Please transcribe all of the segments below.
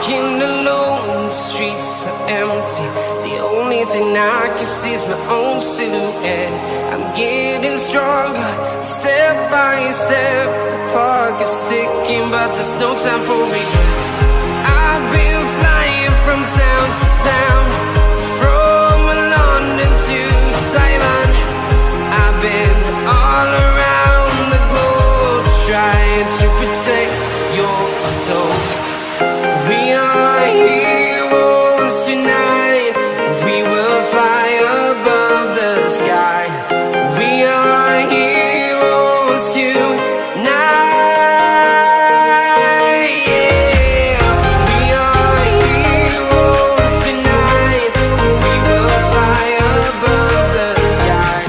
Walking alone, the streets are empty. The only thing I can see is my own silhouette. I'm getting stronger, step by step. The clock is ticking, but there's no time for regrets. I've been flying from town to town, from London to Taiwan. I've been all around the globe, trying to protect your soul. We are heroes tonight. We will fly above the sky. We are heroes tonight. Yeah. We are heroes tonight. We will fly above the sky.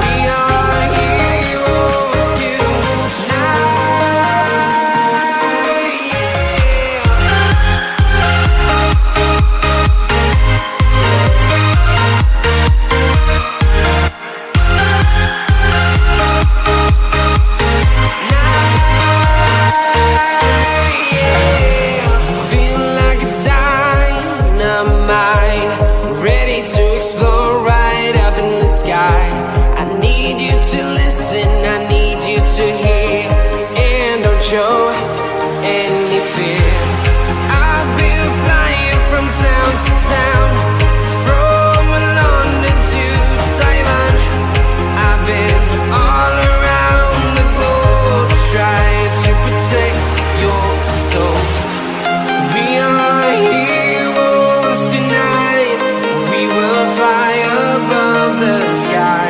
We are heroes tonight. I need you to hear, and don't show any fear. I've been flying from town to town, from London to Taiwan. I've been all around the globe, trying to protect your soul. We are heroes tonight. We will fly above the sky.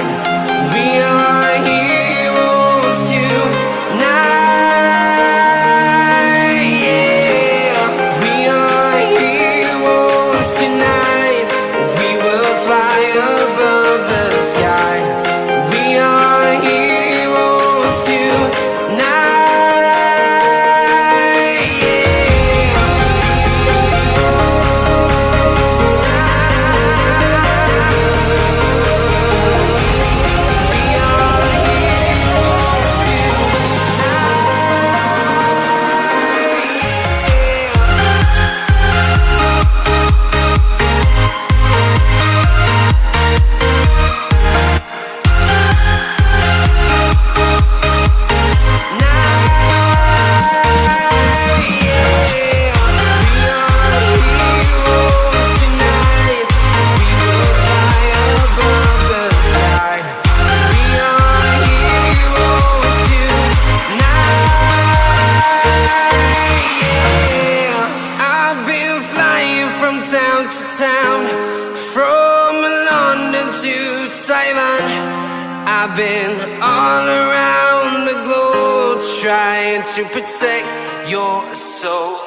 We are heroes tonight. Yeah. We are heroes tonight. We will fly above the sky. We are heroes tonight. Town to town, from London to Taiwan. I've been all around the globe, trying to protect your soul.